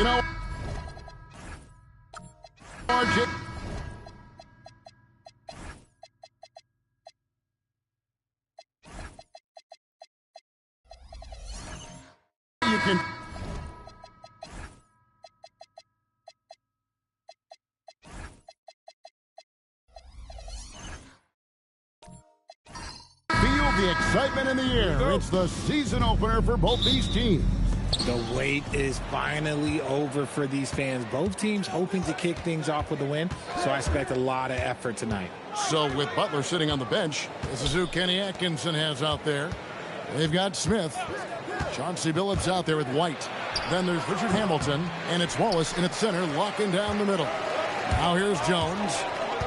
You know, RJ. You can. Feel the excitement in the air. It's the season opener for both these teams. The wait is finally over for these fans. Both teams hoping to kick things off with a win, so I expect a lot of effort tonight. So with Butler sitting on the bench, this is who Kenny Atkinson has out there. They've got Smith. Chauncey Billups out there with White. Then there's Richard Hamilton, and it's Wallace in its center, locking down the middle. Now here's Jones.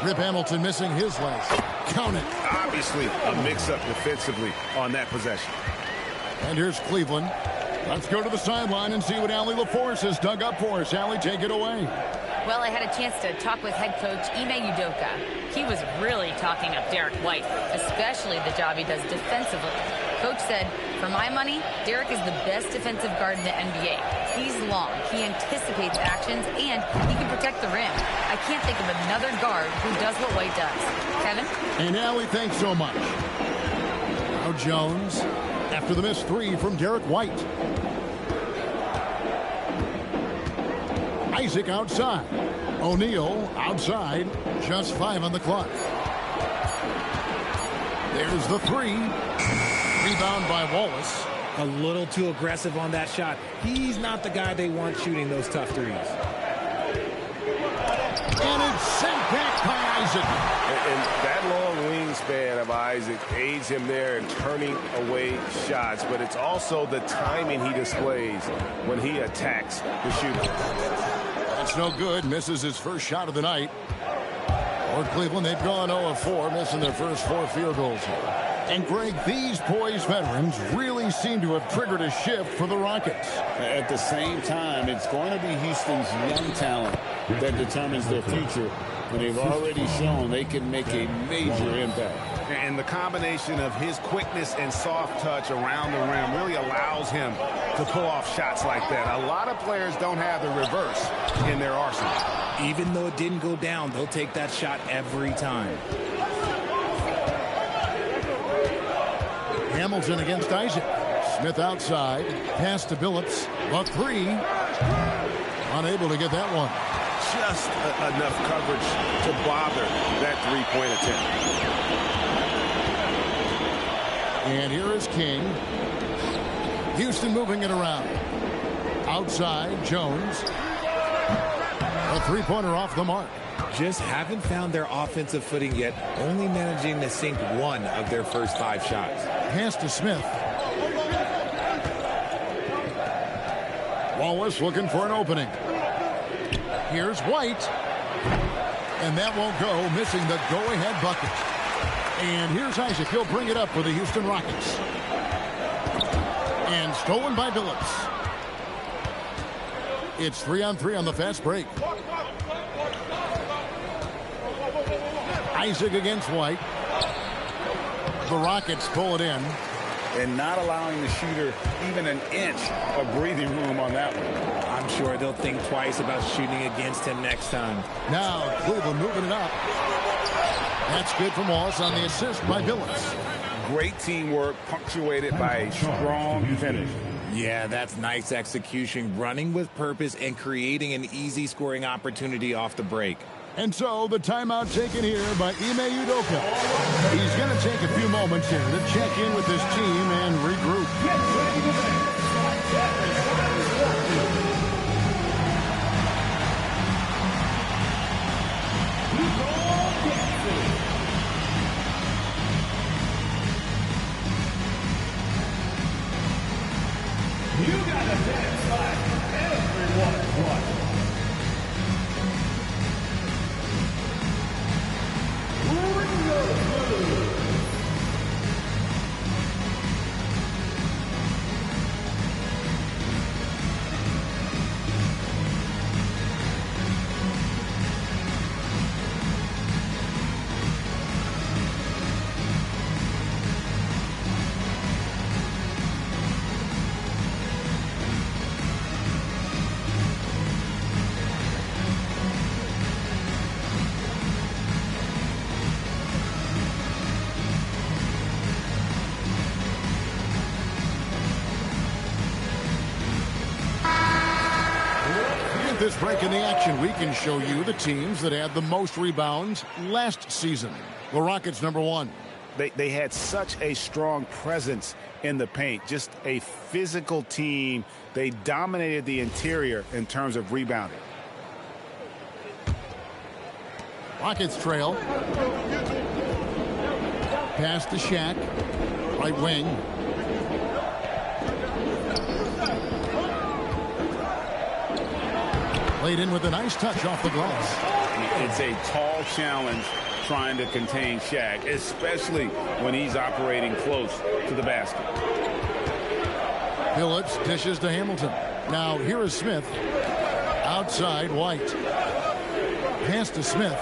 Rip Hamilton missing his legs. Count it. Obviously a mix-up defensively on that possession. And here's Cleveland. Let's go to the sideline and see what Allie LaForce has dug up for us. Allie, take it away. Well, I had a chance to talk with head coach Ime Udoka. He was really talking up Derek White, especially the job he does defensively. Coach said, for my money, Derek is the best defensive guard in the NBA. He's long, he anticipates actions, and he can protect the rim. I can't think of another guard who does what White does. Kevin? And Allie, thanks so much. Now Jones, after the missed three from Derek White. Isaac outside. O'Neal outside. Just 5 on the clock. There's the three. Rebound by Wallace. A little too aggressive on that shot. He's not the guy they want shooting those tough threes. And it's sent back by Isaac. And that long wingspan of Isaac aids him there in turning away shots, but it's also the timing he displays when he attacks the shooter. That's no good. Misses his first shot of the night. For Cleveland, they've gone 0 of 4, missing their first 4 field goals here. And, Greg, these poised veterans really seem to have triggered a shift for the Rockets. At the same time, it's going to be Houston's young talent that determines their future. And they've already shown they can make a major impact. And the combination of his quickness and soft touch around the rim really allows him to pull off shots like that. A lot of players don't have the reverse in their arsenal. Even though it didn't go down, they'll take that shot every time. Hamilton against Isaac. Smith outside. Pass to Billups. A three. Unable to get that one. Just enough coverage to bother that three-point attempt. And here is King. Houston moving it around. Outside, Jones. A three-pointer off the mark. Just haven't found their offensive footing yet, only managing to sink 1 of their first 5 shots. Pass to Smith. Wallace looking for an opening. Here's White. And that won't go, missing the go-ahead bucket. And here's Isaac. He'll bring it up for the Houston Rockets. And stolen by Billups. It's 3-on-3 on the fast break. Isaac against White. The Rockets pull it in. And not allowing the shooter even an inch of breathing room on that one. I'm sure they'll think twice about shooting against him next time. Now Cleveland moving it up. That's good from Wallace on the assist by Billups. Great teamwork punctuated by a strong finish. Yeah, that's nice execution, running with purpose and creating an easy scoring opportunity off the break. And so the timeout taken here by Ime Udoka. He's going to take a few moments here to check in with his team and regroup. You gotta dance like everyone wants. At this break in the action, we can show you the teams that had the most rebounds last season. The Rockets, number 1. They had such a strong presence in the paint, just a physical team. They dominated the interior in terms of rebounding. Rockets trail. Pass to Shaq. Right wing. Laid in with a nice touch off the glass. It's a tall challenge trying to contain Shaq, especially when he's operating close to the basket. Phillips dishes to Hamilton. Now here is Smith. Outside White. Pass to Smith.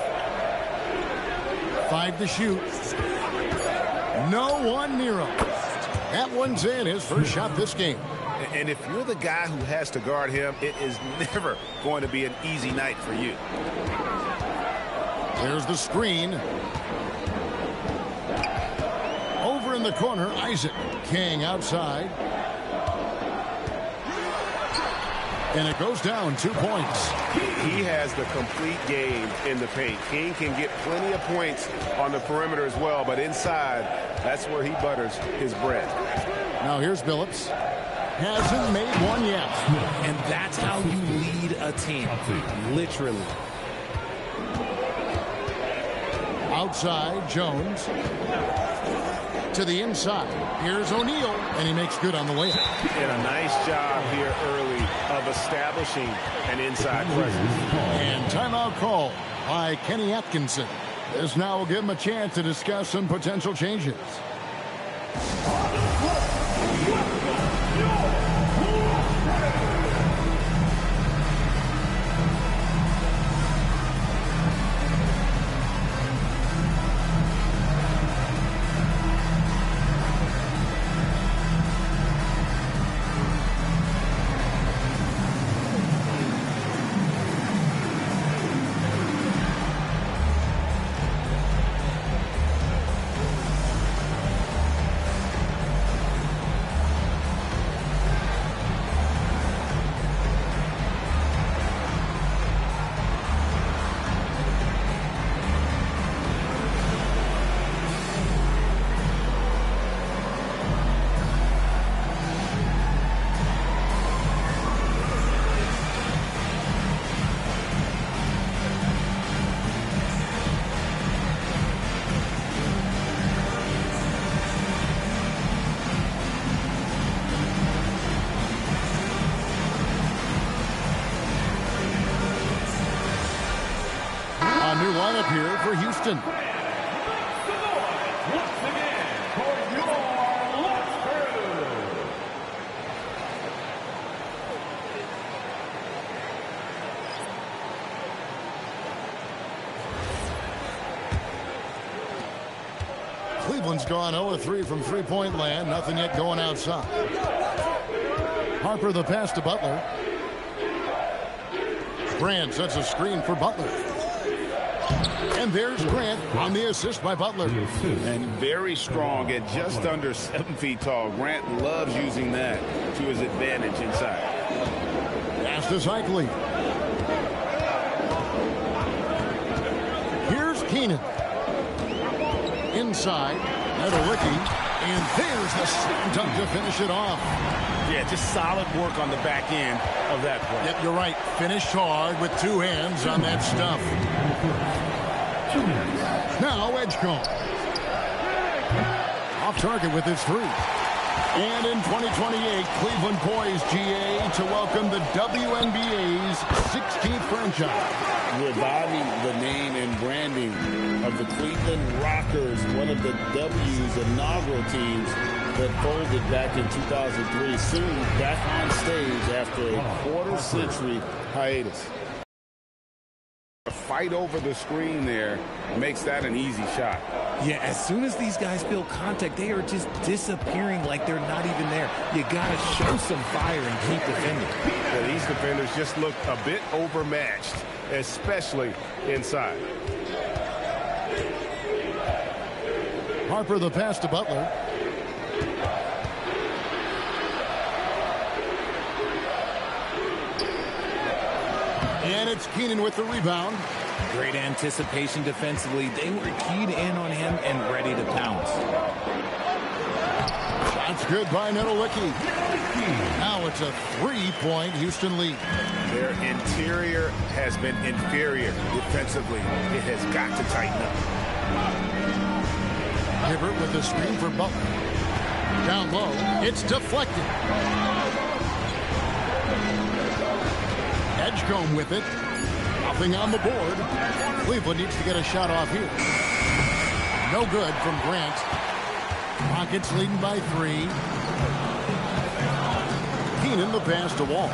5 to shoot. No one near him. That one's in. His first shot this game. And if you're the guy who has to guard him, it is never going to be an easy night for you. There's the screen. Over in the corner, Isaac. King outside. And it goes down 2 points. He has the complete game in the paint. King can get plenty of points on the perimeter as well, but inside, that's where he butters his bread. Now here's Phillips. Hasn't made one yet. And that's how you lead a team. Literally. Outside, Jones. To the inside. Here's O'Neal, and he makes good on the layup. And a nice job here early of establishing an inside presence. And timeout call by Kenny Atkinson. This now will give him a chance to discuss some potential changes. New lineup here for Houston. Once again, for your Lux Crew. Cleveland's gone 0-3 from three-point land. Nothing yet going outside. Harper the pass to Butler. Grant sets a screen for Butler. And there's Grant on the assist by Butler. And very strong at just under 7 feet tall. Grant loves using that to his advantage inside. Pass to Cycling. Here's Keenan. Inside. Meadowicki. And there's the slam dunk to finish it off. Yeah, just solid work on the back end of that play. Yep, you're right. Finished hard with two hands on that stuff. Now Edgecombe. Off target with his three. And in 2028, Cleveland poised, GA, to welcome the WNBA's 16th franchise. Reviving the name and branding of the Cleveland Rockers, one of the W's inaugural teams that folded back in 2003, soon back on stage after a quarter-century hiatus. A fight over the screen there makes that an easy shot. Yeah, as soon as these guys feel contact, they are just disappearing like they're not even there. You got to show some fire and keep defending. Yeah, these defenders just look a bit overmatched, especially inside. Harper the pass to Butler. And it's Keenan with the rebound. Great anticipation defensively. They were keyed in on him and ready to pounce. That's good by Nowitzki. Now it's a 3-point Houston lead. Their interior has been inferior defensively. It has got to tighten up. Hibbert with the screen for Butler. Down low. It's deflected. Edgecombe with it. Nothing on the board. Cleveland needs to get a shot off here. No good from Grant. Rockets leading by 3. Keenan the pass to Wall.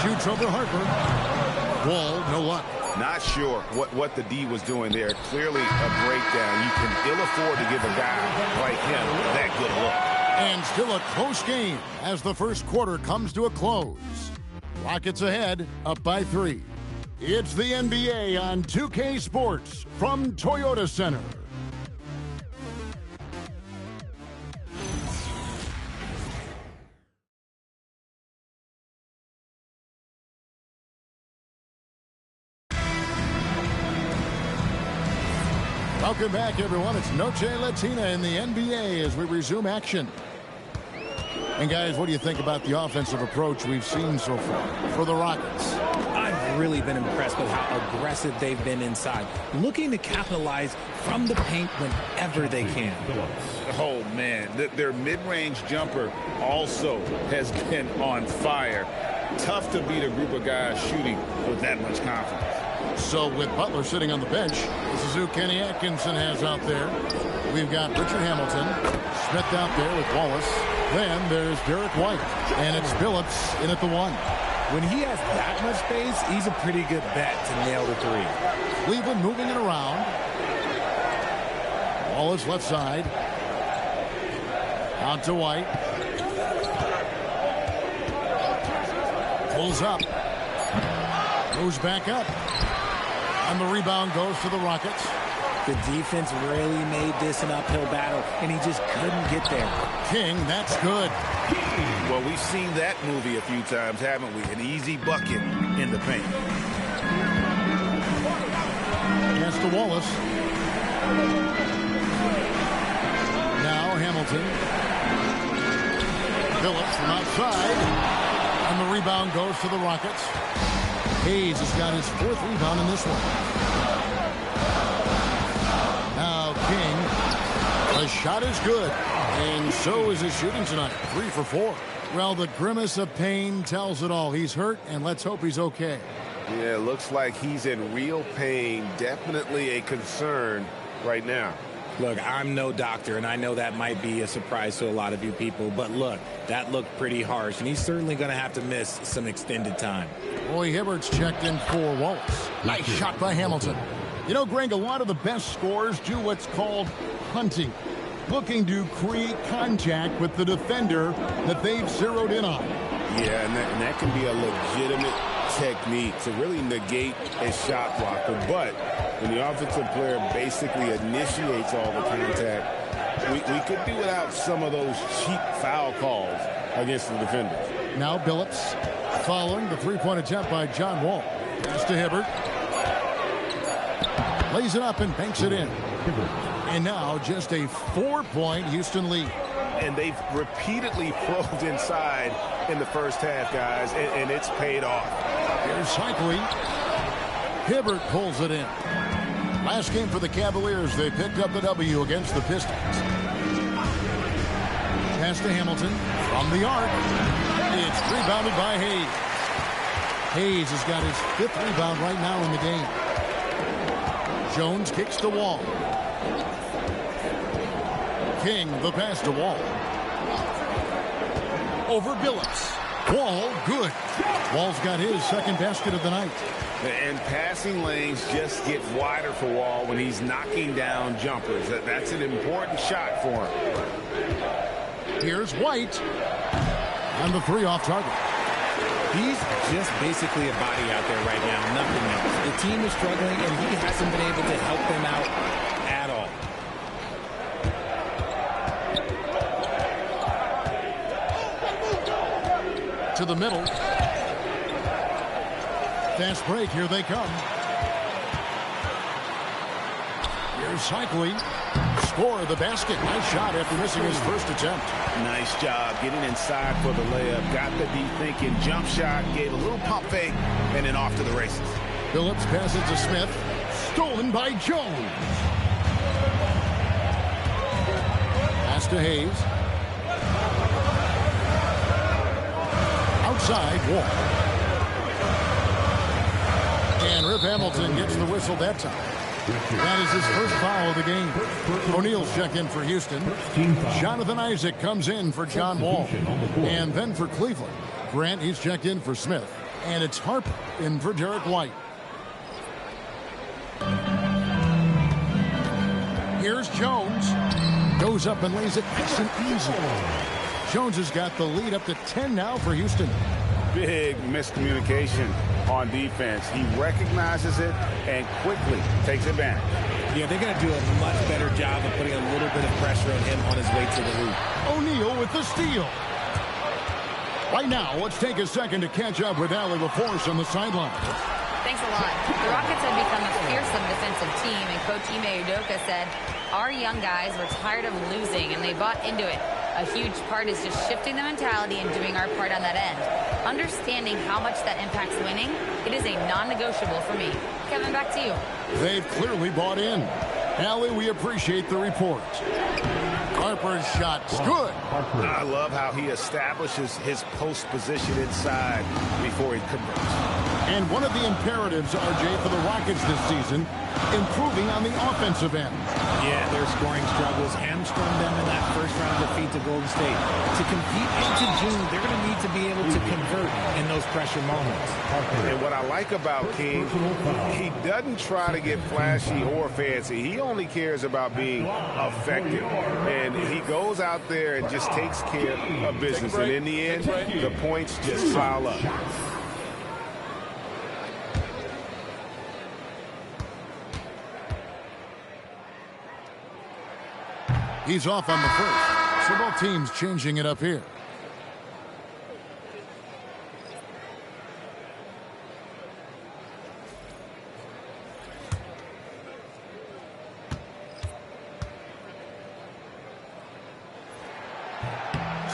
Shoots over Harper. Wall, no luck. Not sure what the D was doing there. Clearly a breakdown. You can ill afford to give a guy like him that good look. And still a close game as the first quarter comes to a close. Rockets ahead, up by 3. It's the NBA on 2K Sports from Toyota Center. Welcome back, everyone. It's Noche Latina in the NBA as we resume action. And, guys, what do you think about the offensive approach we've seen so far for the Rockets? I've really been impressed with how aggressive they've been inside, looking to capitalize from the paint whenever they can. Oh, man. Their mid-range jumper also has been on fire. Tough to beat a group of guys shooting with that much confidence. So with Butler sitting on the bench, this is who Kenny Atkinson has out there. We've got Richard Hamilton, Smith out there with Wallace. Then there's Derek White, and it's Phillips in at the 1. When he has that much space, he's a pretty good bet to nail the 3. Cleveland moving it around. Wallace left side. Out to White. Pulls up. Moves back up. And the rebound goes to the Rockets. The defense really made this an uphill battle, and he just couldn't get there. King, that's good. Well, we've seen that movie a few times, haven't we? An easy bucket in the paint. Pass to Wallace. Now Hamilton. Phillips from outside. And the rebound goes to the Rockets. Hayes has got his 4th rebound in this one. Now King. The shot is good. And so is his shooting tonight. 3 for 4. Well, the grimace of pain tells it all. He's hurt, and let's hope he's okay. Yeah, it looks like he's in real pain. Definitely a concern right now. Look, I'm no doctor, and I know that might be a surprise to a lot of you people, but look, that looked pretty harsh, and he's certainly going to have to miss some extended time. Roy Hibbert's checked in for Wallace. Nice shot by Hamilton. You know, Greg, a lot of the best scorers do what's called hunting, looking to create contact with the defender that they've zeroed in on. Yeah, and that can be a legitimate technique to really negate a shot blocker. But when the offensive player basically initiates all the contact, we could do without some of those cheap foul calls against the defenders. Now Phillips following the three-point attempt by John Wall. Pass to Hibbert. Lays it up and banks it in. And now just a 4-point Houston lead. And they've repeatedly probed inside in the first half, guys, and it's paid off. Here's Cycling. Hibbert pulls it in. Last game for the Cavaliers, they picked up the W against the Pistons. Pass to Hamilton from the arc. It's rebounded by Hayes. Hayes has got his 5th rebound right now in the game. Jones kicks the Wall. King, the pass to Wall. Over Billups. Wall, good. Wall's got his 2nd basket of the night. And passing lanes just get wider for Wall when he's knocking down jumpers. That's an important shot for him. Here's White. And the 3 off target. He's just basically a body out there right now, nothing else. The team is struggling, and he hasn't been able to help them out at all. to the middle. Fast break. Here they come. Here's Cycling. Score the basket. Nice shot after missing his first attempt. Nice job getting inside for the layup. Got the deep thinking jump shot, gave a little pump fake, and then off to the races. Phillips passes to Smith. Stolen by Jones. Pass to Hayes. Outside, Wall. And Rip Hamilton gets the whistle that time. That is his first foul of the game. O'Neal's check in for Houston. Jonathan Isaac comes in for John Wall. And then for Cleveland, Grant, he's checked in for Smith. And it's Harper in for Derek White. Here's Jones. Goes up and lays it nice and easy. Jones has got the lead up to 10 now for Houston. Big miscommunication on defense. He recognizes it and quickly takes advantage. Yeah, they're going to do a much better job of putting a little bit of pressure on him on his way to the hoop. O'Neal with the steal. Right now, let's take a second to catch up with Allie LaForce on the sideline. Thanks a lot. The Rockets have become a fearsome defensive team, and Coach Ime Udoka said, our young guys were tired of losing, and they bought into it. A huge part is just shifting the mentality and doing our part on that end. Understanding how much that impacts winning, it is a non-negotiable for me. Kevin, back to you. They've clearly bought in. Allie, we appreciate the report. Harper's shot's good. I love how he establishes his post position inside before he converts. And one of the imperatives, RJ, for the Rockets this season, improving on the offensive end. Yeah, their scoring struggles hamstrung them in that first-round defeat to Golden State. To compete into June, they're going to need to be able to convert in those pressure moments. And what I like about King, he doesn't try to get flashy or fancy. He only cares about being effective. And he goes out there and just takes care of business. And in the end, the points just pile up. He's off on the first. So both teams changing it up here.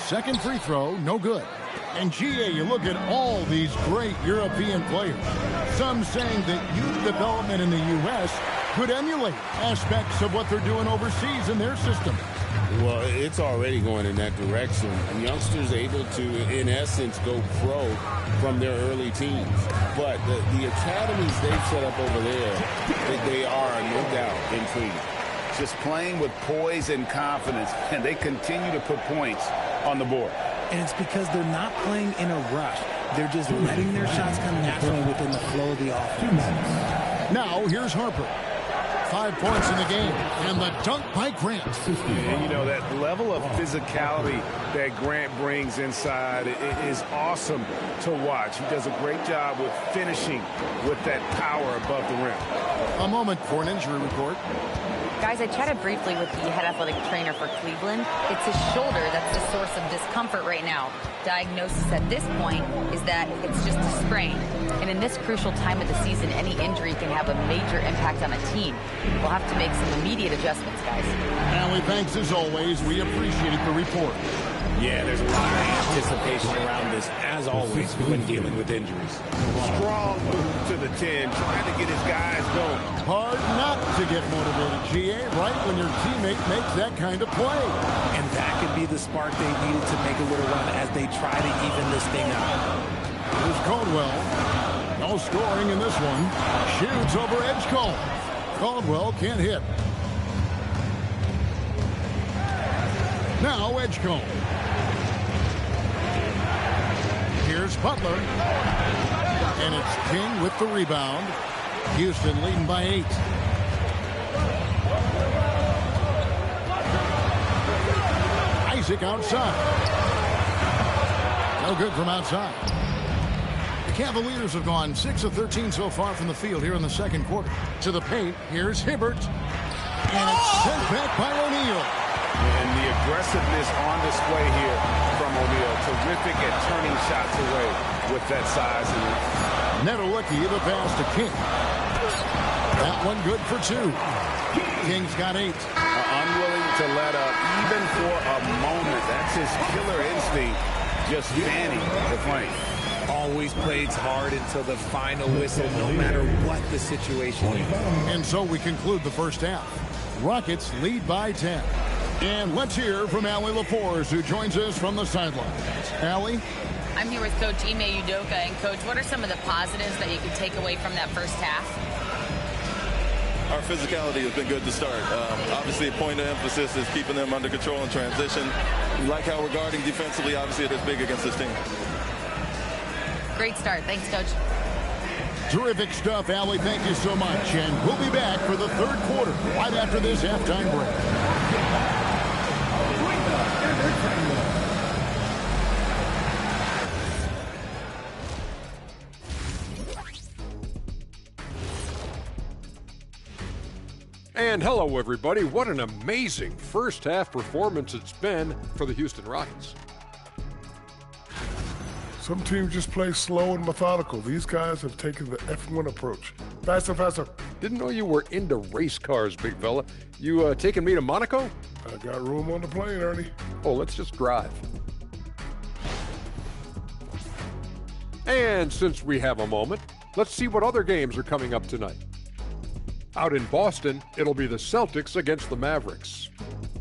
Second free throw, no good. And GA, you look at all these great European players. Some saying that youth development in the U.S. could emulate aspects of what they're doing overseas in their system. Well, it's already going in that direction. Youngsters able to, in essence, go pro from their early teens. But the academies they've set up over there, they are, no doubt, intriguing. Just playing with poise and confidence, and they continue to put points on the board. And it's because they're not playing in a rush. They're just letting their shots come naturally within the flow of the offense. Now, here's Harper. 5 points in the game, and the dunk by Grant. And, you know, that level of physicality that Grant brings inside is awesome to watch. He does a great job with finishing with that power above the rim. A moment for an injury report. Guys, I chatted briefly with the head athletic trainer for Cleveland. It's his shoulder that's the source of discomfort right now. Diagnosis at this point is that it's just a sprain. And in this crucial time of the season, any injury can have a major impact on a team. We'll have to make some immediate adjustments, guys. Allie, thanks as always. We appreciate the report. Yeah, there's a lot of anticipation around this, as always, when dealing with injuries. Strong move to the 10, trying to get his guys going. Hard not to get motivated, GA, right when your teammate makes that kind of play. And that could be the spark they needed to make a little run as they try to even this thing up. Here's Caldwell. No scoring in this one. Shoots over Edgecombe. Caldwell can't hit. Now Edgecombe. Here's Butler. And it's King with the rebound. Houston leading by 8. Isaac outside. No good from outside. The Cavaliers have gone 6 of 13 so far from the field here in the second quarter. To the paint, here's Hibbert. And it's sent back by O'Neal. And the aggressiveness on display here from O'Neal to terrific at turning shots away with that size and length. Nedelicki, the pass to King. That one good for 2. King's got 8. Unwilling to let up even for a moment. That's his killer instinct, just fanning the flank. Always plays hard until the final whistle, no matter what the situation is. And so we conclude the first half. Rockets lead by 10. And let's hear from Allie LaForce, who joins us from the sidelines. Allie? I'm here with Coach Ime Udoka. And, Coach, what are some of the positives that you could take away from that first half? Our physicality has been good to start. Obviously, a point of emphasis is keeping them under control in transition. We like how we're guarding defensively. Obviously, it is big against this team. Great start. Thanks, Coach. Terrific stuff, Allie. Thank you so much. And we'll be back for the third quarter right after this halftime break. And hello, everybody. What an amazing first half performance it's been for the Houston Rockets. Some teams just play slow and methodical. These guys have taken the F1 approach. Faster, faster. Didn't know you were into race cars, big fella. You taking me to Monaco? I got room on the plane, Ernie. Oh, let's just drive. And since we have a moment, let's see what other games are coming up tonight. Out in Boston, it'll be the Celtics against the Mavericks.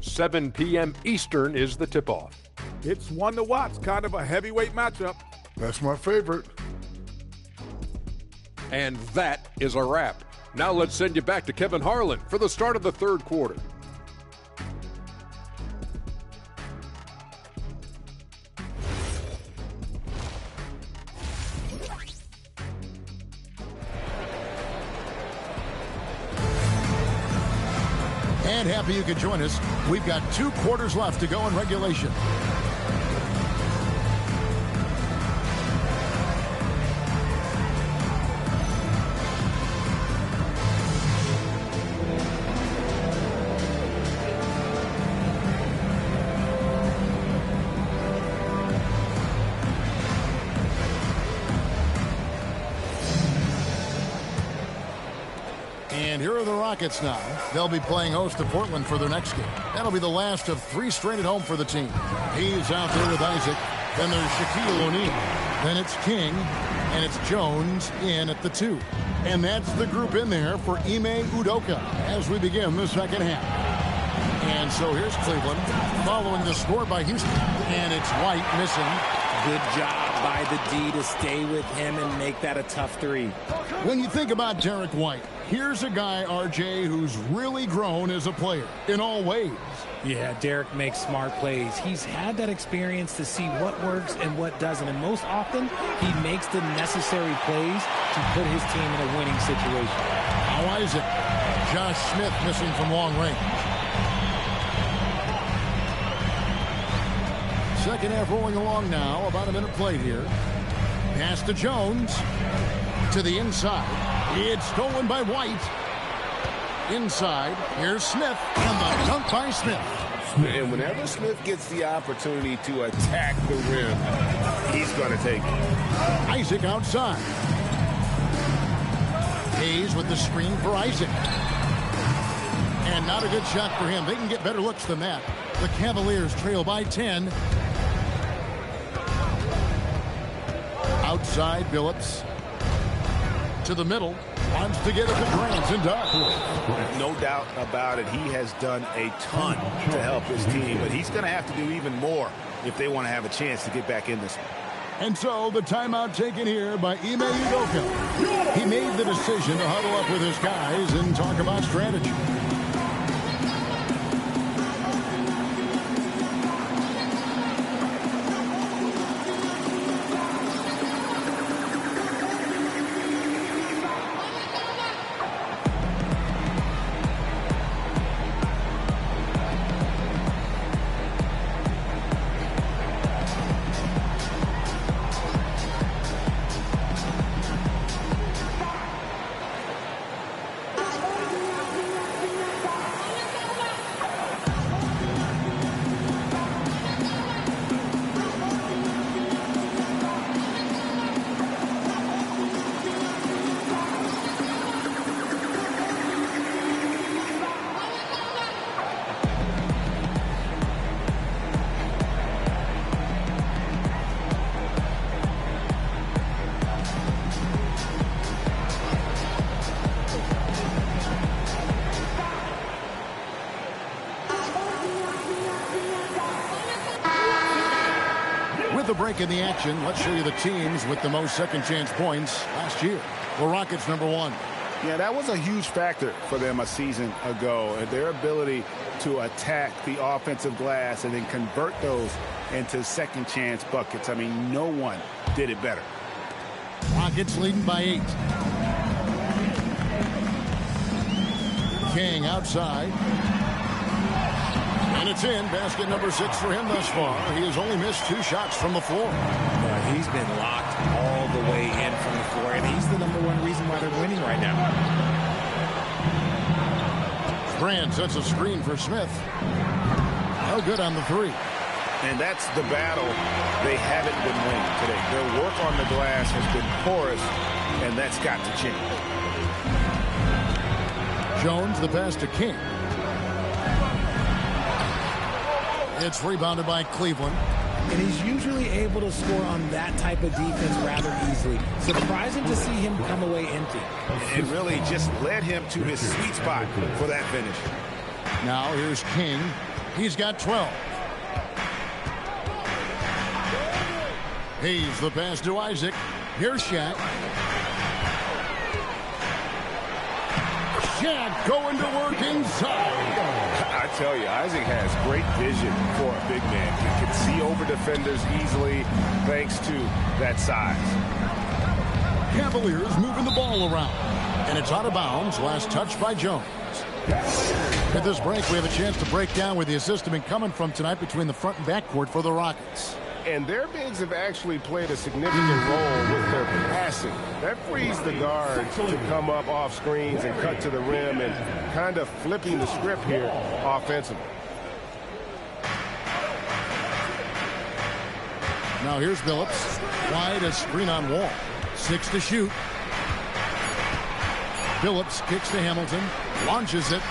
7 p.m. Eastern is the tip-off. It's one to watch, kind of a heavyweight matchup. That's my favorite. And that is a wrap. Now let's send you back to Kevin Harlan for the start of the third quarter. And happy you could join us. We've got 2 quarters left to go in regulation. And here are the Rockets now. They'll be playing host to Portland for their next game. That'll be the last of 3 straight at home for the team. He's out there with Isaac. Then there's Shaquille O'Neal. Then it's King. And it's Jones in at the 2. And that's the group in there for Ime Udoka as we begin the second half. And so here's Cleveland following the score by Houston. And it's White missing. Good job by the D to stay with him and make that a tough 3. When you think about Derek White, here's a guy, RJ, who's really grown as a player in all ways. Yeah, Derek makes smart plays. He's had that experience to see what works and what doesn't. And most often, he makes the necessary plays to put his team in a winning situation. Now Isaac. Josh Smith missing from long range. Second half rolling along now. About a minute played here. Pass to Jones. To the inside. It's stolen by White. Inside. Here's Smith. And the dunk by Smith. And whenever Smith gets the opportunity to attack the rim, he's going to take it. Isaac outside. Hayes with the screen for Isaac. And not a good shot for him. They can get better looks than that. The Cavaliers trail by 10. Outside, Billups. To the middle. Wants to get it to Grant and does. No doubt about it. He has done a ton to help his team, but he's going to have to do even more if they want to have a chance to get back in this one. And so the timeout taken here by Ime Udoka. He made the decision to huddle up with his guys and talk about strategy. With the break in the action, let's show you the teams with the most second chance points last year. The Rockets, number 1. Yeah, that was a huge factor for them a season ago. Their ability to attack the offensive glass and then convert those into second chance buckets. I mean, no one did it better. Rockets leading by 8. King outside. And it's in. Basket number 6 for him thus far. He has only missed 2 shots from the floor. He's been locked all the way in from the floor, and he's the #1 reason why they're winning right now. Brand sets a screen for Smith. No good on the 3. And that's the battle they haven't been winning today. Their work on the glass has been porous, and that's got to change. Jones, the pass to King. It's rebounded by Cleveland. And he's usually able to score on that type of defense rather easily. Surprising to see him come away empty. It really just led him to his sweet spot for that finish. Now here's King. He's got 12. He's the pass to Isaac. Here's Shaq. Shaq going to work inside. I tell you, Isaac has great vision for a big man. He can see over defenders easily thanks to that size. Cavaliers moving the ball around. And it's out of bounds. Last touch by Jones. At this break, we have a chance to break down where the assist has been coming from tonight between the front and back court for the Rockets. And their bigs have actually played a significant role with their passing. That frees the guards to come up off screens and cut to the rim and kind of flipping the script here offensively. Now here's Billups. Wide, a screen on Wall. 6 to shoot. Billups kicks to Hamilton. Launches it.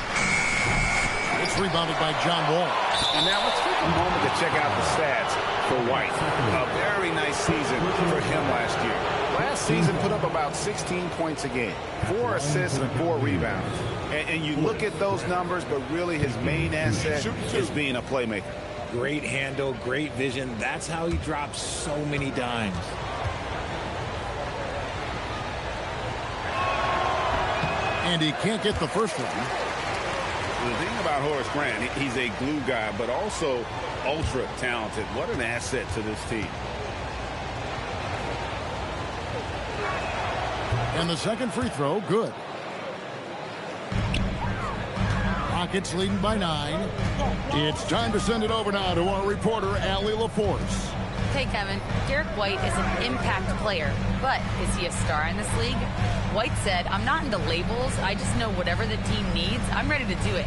It's rebounded by John Wall. And now let's take a moment to check out the stats for White. A very nice season for him last year. Last season put up about 16 points a game, 4 assists and 4 rebounds. And you look at those numbers, but really his main asset is being a playmaker. Great handle, great vision. That's how he drops so many dimes. And he can't get the first one. The thing about Horace Grant, he's a glue guy, but also ultra talented. What an asset to this team. And the second free throw, good. Rockets leading by 9. It's time to send it over now to our reporter, Allie LaForce. Hey, Kevin, Derek White is an impact player, but is he a star in this league? White said, I'm not into labels. I just know whatever the team needs, I'm ready to do it.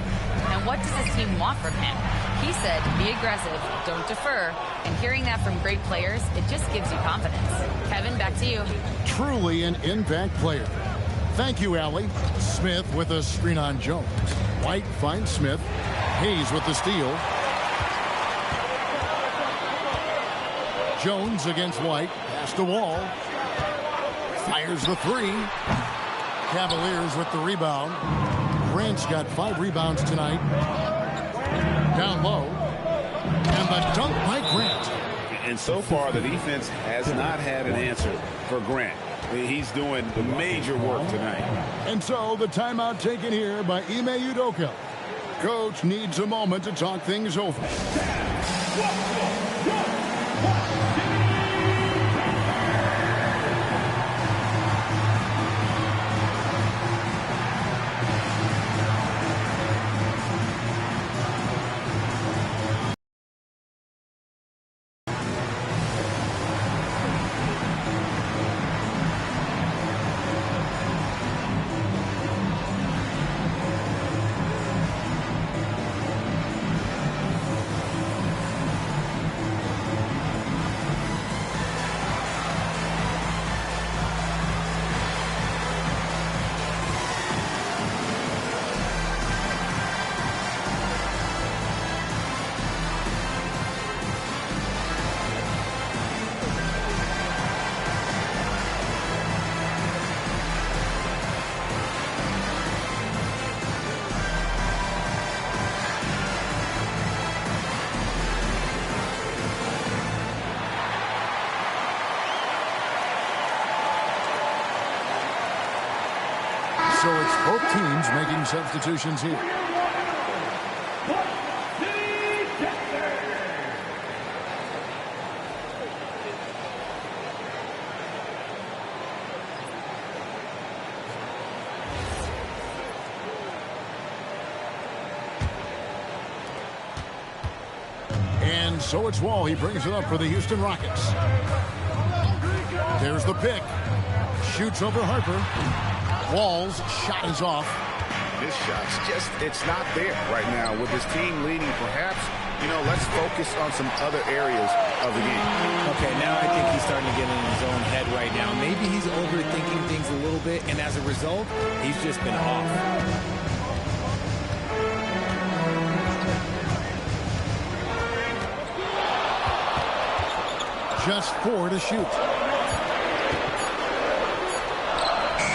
And what does this team want from him? He said, be aggressive, don't defer. And hearing that from great players, it just gives you confidence. Kevin, back to you. Truly an impact player. Thank you, Allie. Smith with a screen on Jones. White finds Smith. Hayes with the steal. Jones against White. Pass to Wall. Fires the 3. Cavaliers with the rebound. Grant's got 5 rebounds tonight. Down low. And the dunk by Grant. And so far, the defense has not had an answer for Grant. He's doing major work tonight. And so the timeout taken here by Ime Udoka. Coach needs a moment to talk things over. So it's both teams making substitutions here. And so it's Wall. He brings it up for the Houston Rockets. There's the pick. Shoots over Harper. Wall's shot is off. This shot's just, it's not there right now. With this team leading, perhaps, let's focus on some other areas of the game. Okay, now I think he's starting to get in his own head right now. Maybe he's overthinking things a little bit, and as a result, he's just been off. Just 4 to shoot.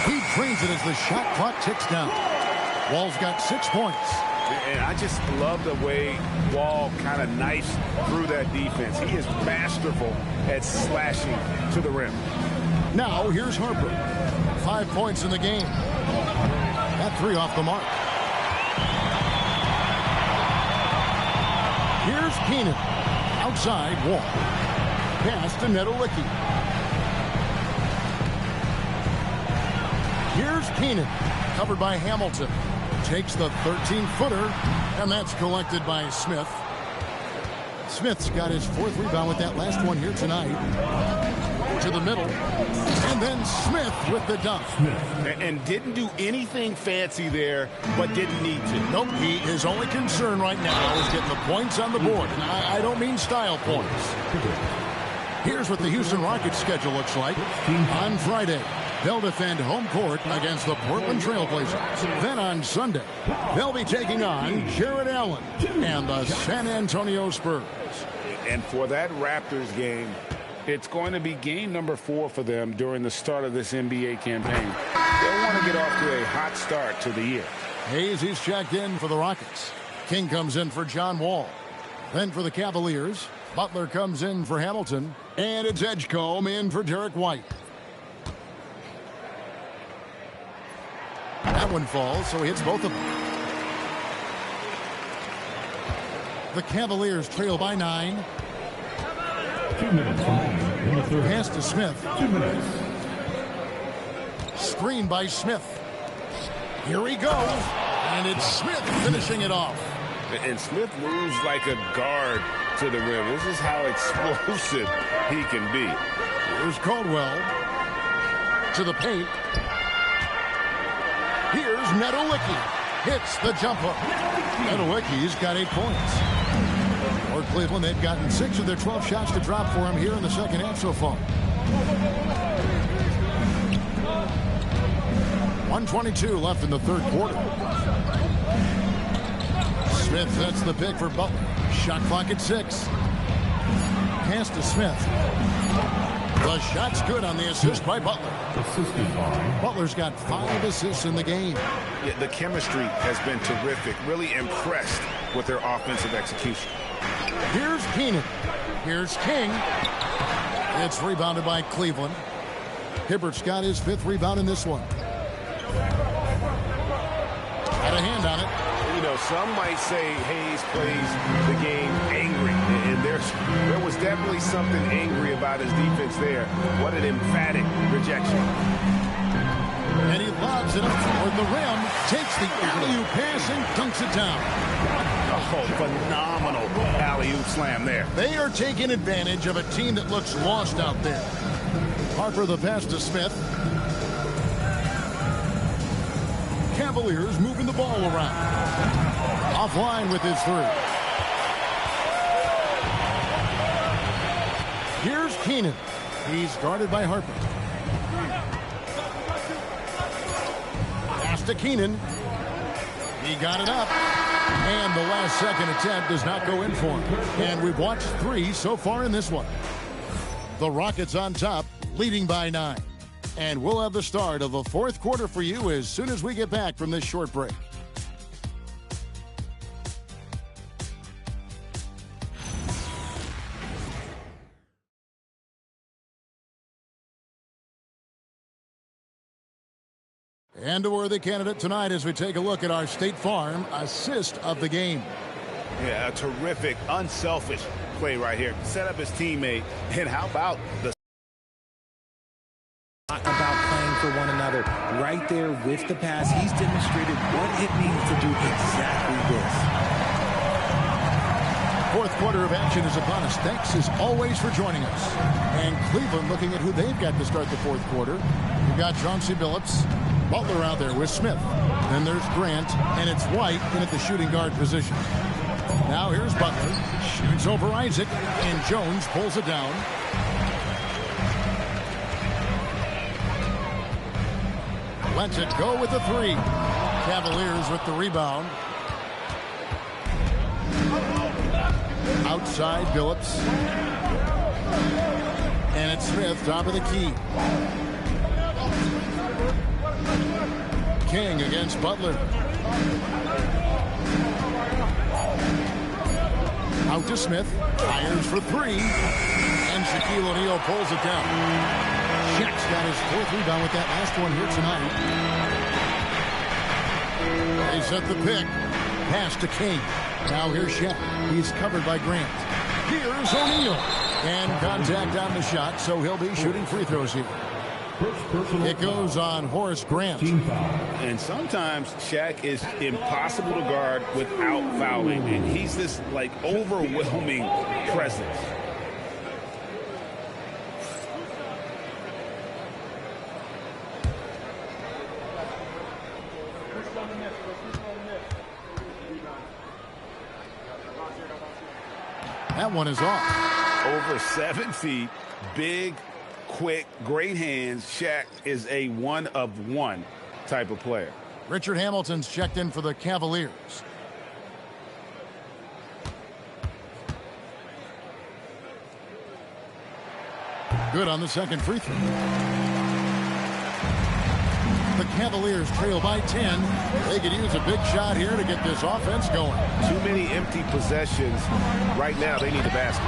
He drains it as the shot clock ticks down. Wall's got 6 points. And I just love the way Wall kind of knifes through that defense. He is masterful at slashing to the rim. Now here's Harper. 5 points in the game. That 3 off the mark. Here's Keenan. Outside, Wall. Pass to Nedolicki. Here's Keenan. Covered by Hamilton. Takes the 13-footer, and that's collected by Smith. Smith's got his 4th rebound with that last one here tonight. To the middle. And then Smith with the dunk. And didn't do anything fancy there, but didn't need to. Nope, his only concern right now is getting the points on the board. And I don't mean style points. Here's what the Houston Rockets schedule looks like. On Friday, they'll defend home court against the Portland Trailblazers. Then on Sunday, they'll be taking on Jared Allen and the San Antonio Spurs. And for that Raptors game, it's going to be game number 4 for them during the start of this NBA campaign. They'll want to get off to a hot start to the year. Hayes, he's checked in for the Rockets. King comes in for John Wall. Then for the Cavaliers, Butler comes in for Hamilton. And it's Edgecombe in for Derek White. That one falls, so he hits both of them. The Cavaliers trail by 9. 2 minutes remaining in the third. Pass to Smith. 2 minutes. Screen by Smith. Here he goes. And it's Smith finishing it off. And Smith moves like a guard to the rim. This is how explosive he can be. Here's Caldwell. To the paint. Here's Nedolicki. Hits the jump hook. Nedolicki's got 8 points. For Cleveland, they've gotten 6 of their 12 shots to drop for him here in the second half so far. 1:22 left in the third quarter. Smith sets the pick for Butler. Shot clock at 6. Pass to Smith. The shot's good on the assist by Butler. Butler's got 5 assists in the game. Yeah, the chemistry has been terrific. Really impressed with their offensive execution. Here's Keenan. Here's King. It's rebounded by Cleveland. Hibbert's got his 5th rebound in this one. Had a hand on it. Some might say Hayes plays the game angry. And there was definitely something angry about his defense there. What an emphatic rejection. And he lobs it up toward the rim. Takes the alley-oop pass and dunks it down. Oh, phenomenal alley-oop slam there. They are taking advantage of a team that looks lost out there. Harper the pass to Smith. Cavaliers moving the ball around. Offline with his 3. Here's Keenan. He's guarded by Harper. Pass to Keenan. He got it up. And the last second attempt does not go in for him. And we've watched 3 so far in this one. The Rockets on top, leading by 9. And we'll have the start of the 4th quarter for you as soon as we get back from this short break. And a worthy candidate tonight as we take a look at our State Farm assist of the game. Yeah, a terrific, unselfish play right here. Set up his teammate. And how about the... About playing for one another. Right there with the pass, he's demonstrated what it means to do exactly this. Fourth quarter of action is upon us. Thanks as always for joining us. And Cleveland looking at who they've got to start the fourth quarter. We've got Chauncey Billups, Butler out there with Smith. Then there's Grant, and it's White in at the shooting guard position. Now here's Butler. Shoots over Isaac, and Jones pulls it down. Lets it go with the three. Cavaliers with the rebound. Outside Billups. And it's Smith, top of the key. King against Butler. Out to Smith. Fires for three. And Shaquille O'Neal pulls it down. Shaq's got his fourth rebound with that last one here tonight. They set the pick. Pass to King. Now here's Shaq. He's covered by Grant. Here's O'Neal. And contact on the shot, so he'll be shooting free throws here. It goes on Horace Grant. And sometimes Shaq is impossible to guard without fouling. And he's this, like, overwhelming presence. That one is off. Over 7 feet, big, quick, great hands. Shaq is a one-of-one type of player. Richard Hamilton's checked in for the Cavaliers. Good on the second free throw. The Cavaliers trail by 10. They could use a big shot here to get this offense going. Too many empty possessions. Right now, they need a basket.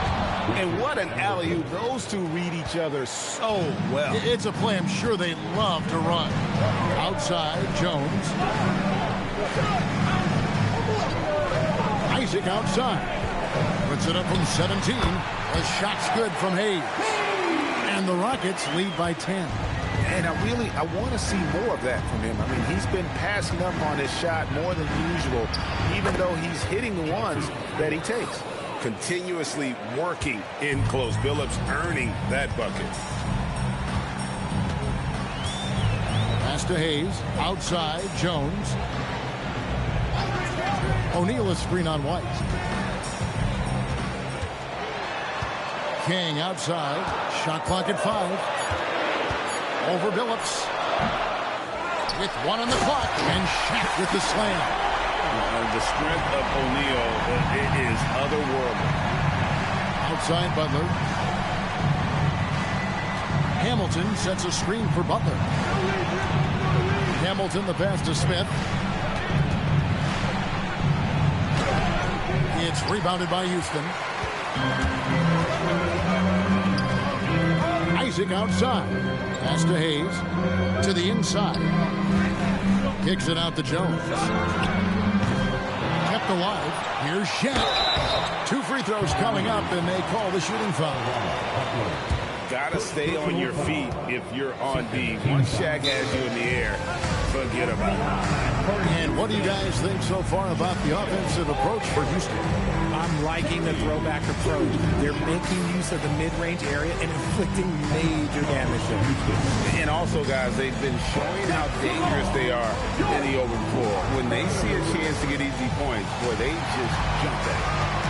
And what an alley-oop. Those two read each other so well. It's a play I'm sure they love to run. Outside, Jones. Isaac outside. Puts it up from 17. A shot's good from Hayes. And the Rockets lead by 10. And I want to see more of that from him. I mean, he's been passing up on his shot more than usual, even though he's hitting the ones that he takes. Continuously working in close. Billups earning that bucket. Pass to Hayes. Outside, Jones. O'Neal is screen on White. King outside. Shot clock at 5. Over Billups. With 1 on the clock. And Shaq with the slam. The strength of O'Neal, it is otherworldly. Outside Butler. Hamilton sets a screen for Butler. Hamilton the pass to Smith. It's rebounded by Houston. Isaac outside. Pass to Hayes. To the inside. Kicks it out to Jones. Kept alive. Here's Shaq. 2 free throws coming up, and they call the shooting foul. Gotta stay on your feet if you're on D. Once Shaq has you in the air, forget about it. And what do you guys think so far about the offensive approach for Houston? I'm liking the throwback approach. They're making use of the mid-range area and inflicting major damage to Houston. And also, guys, they've been showing how dangerous they are in the open floor. When they see a chance to get easy points, boy, they just jump at it.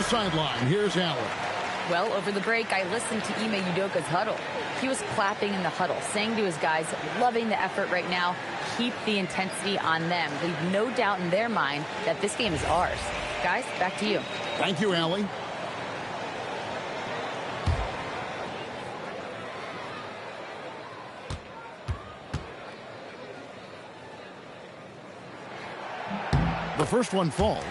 sideline. Here's Allen. Well, over the break, I listened to Ime Udoka's huddle. He was clapping in the huddle, saying to his guys, loving the effort right now, keep the intensity on them. Leave no doubt in their mind that this game is ours. Guys, back to you. Thank you, Allie. The first one falls.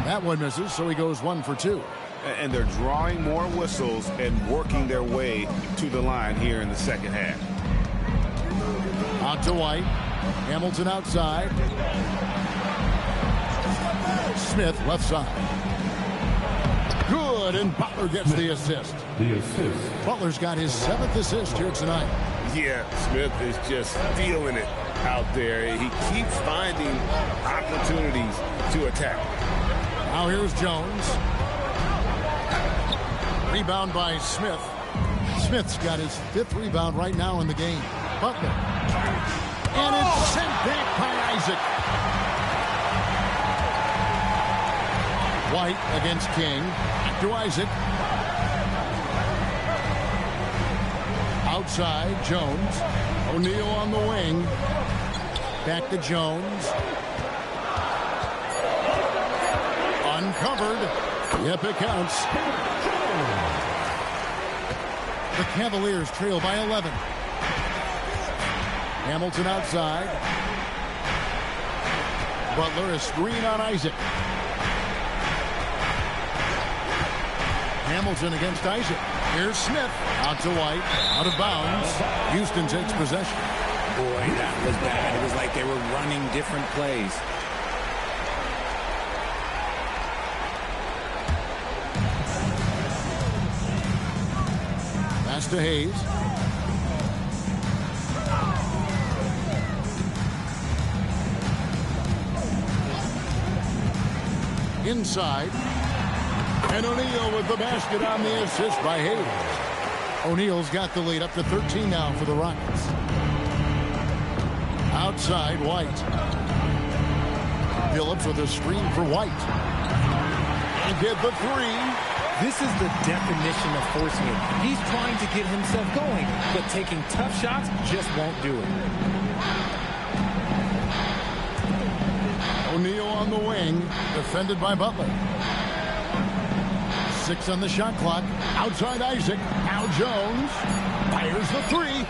That one misses, so he goes 1 for 2. And they're drawing more whistles and working their way to the line here in the second half. Out to White. Hamilton outside. Smith left side. Good, and Butler gets the assist. Butler's got his 7th assist here tonight. Yeah, Smith is just feeling it out there. He keeps finding opportunities to attack. Now here's Jones. Rebound by Smith. Smith's got his 5th rebound right now in the game. Butler. And it's sent back by Isaac. White against King. Back to Isaac. Outside, Jones. O'Neal on the wing. Back to Jones. Uncovered. Yep, it counts. The Cavaliers trail by 11. Hamilton outside. Butler, a screen on Isaac. Hamilton against Isaac. Here's Smith. Out to White. Out of bounds. Houston takes possession. Boy, that was bad. It was like they were running different plays. Pass to Hayes. Inside. And O'Neal with the basket on the assist by Hayes. O'Neal's got the lead up to 13 now for the Rockets. Outside, White. Phillips with a screen for White. And get the 3. This is the definition of forcing it. He's trying to get himself going, but taking tough shots just won't do it. O'Neal on the wing, defended by Butler. 6 on the shot clock. Outside Isaac. Now Jones fires the 3.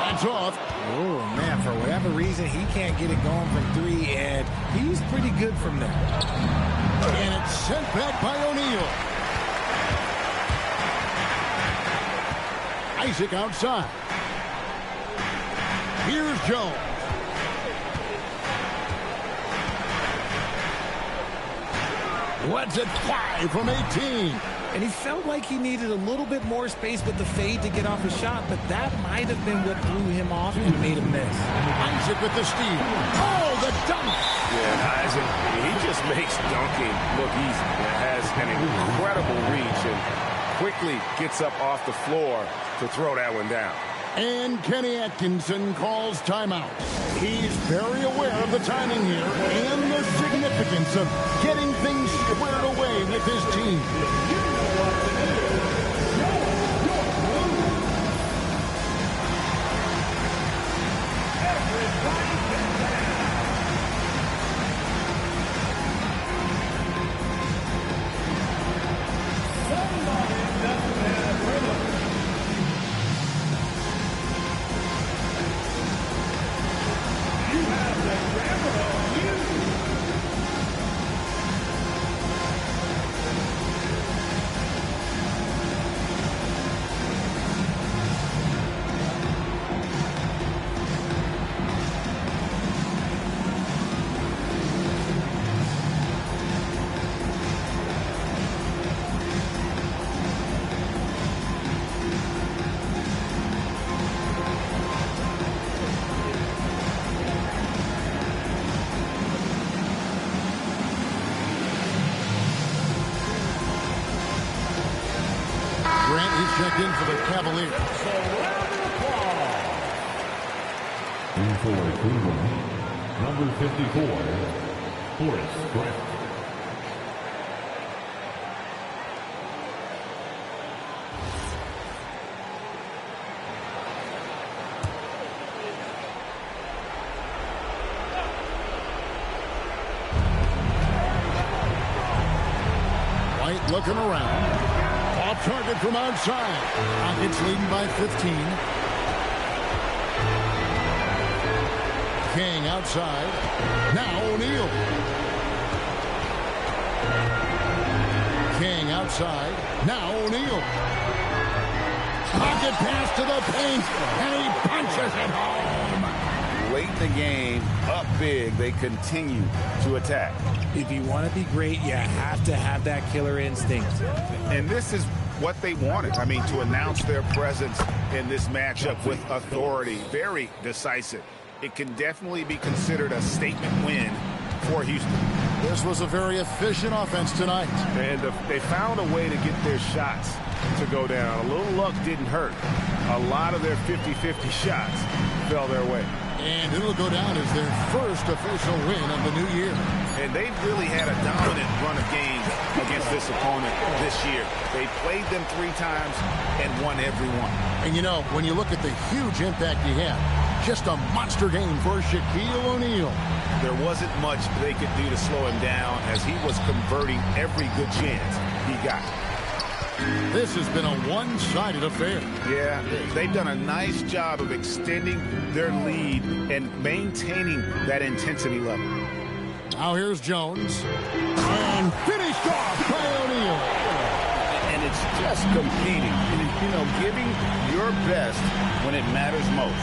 That's off. Oh, man, for whatever reason, he can't get it going from 3, and he's pretty good from there. And it's sent back by O'Neal. Isaac outside. Here's Jones. What's it 5 from 18? And he felt like he needed a little bit more space with the fade to get off a shot, but that might have been what threw him off and made him miss. Isaac with the steal. Oh, the dunk. Yeah, Isaac, he just makes dunking look easy. He has an incredible reach and quickly gets up off the floor to throw that one down. And Kenny Atkinson calls timeout. He's very aware of the timing here and the significance of getting things squared away with his team. checked in for the Cavaliers. In for Cleveland, number 54, Horace Grant. White looking around. Off target from outside. Rockets leading by 15. King outside. Now O'Neal. King outside. Now O'Neal. Pocket pass to the paint. And he punches it home. Late in the game, up big, they continue to attack. If you want to be great, you have to have that killer instinct. And this is what they wanted. I mean, to announce their presence in this matchup with authority. Very decisive. It can definitely be considered a statement win for Houston. This was a very efficient offense tonight. And they found a way to get their shots to go down. A little luck didn't hurt. A lot of their 50-50 shots fell their way. And it'll go down as their first official win of the new year. And they've really had a dominant run of games against this opponent this year. They played them 3 times and won every one. And you know, when you look at the huge impact he had, just a monster game for Shaquille O'Neal. There wasn't much they could do to slow him down as he was converting every good chance he got. This has been a one-sided affair. Yeah, they've done a nice job of extending their lead and maintaining that intensity level. Now here's Jones. And finished off by O'Neal. And it's just competing. And, you know, giving your best when it matters most.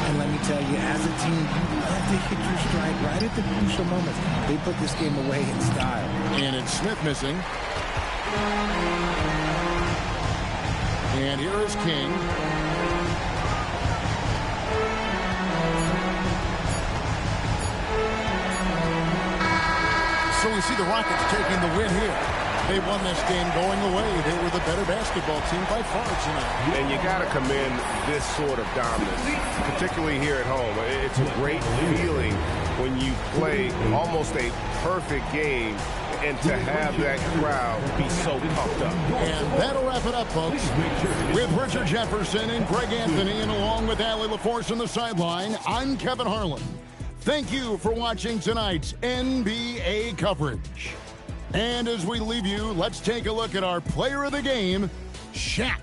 And let me tell you, as a team, you have to hit your stride right at the crucial moments. They put this game away in style. And it's Smith missing. And here is King. So we see the Rockets taking the win here. They won this game going away. They were the better basketball team by far tonight. And you got to commend this sort of dominance, particularly here at home. It's a great feeling when you play almost a perfect game and to have that crowd be so pumped up. And that'll wrap it up, folks. With Richard Jefferson and Greg Anthony, and along with Allie LaForce on the sideline, I'm Kevin Harlan. Thank you for watching tonight's NBA coverage. And as we leave you, let's take a look at our player of the game, Shaq.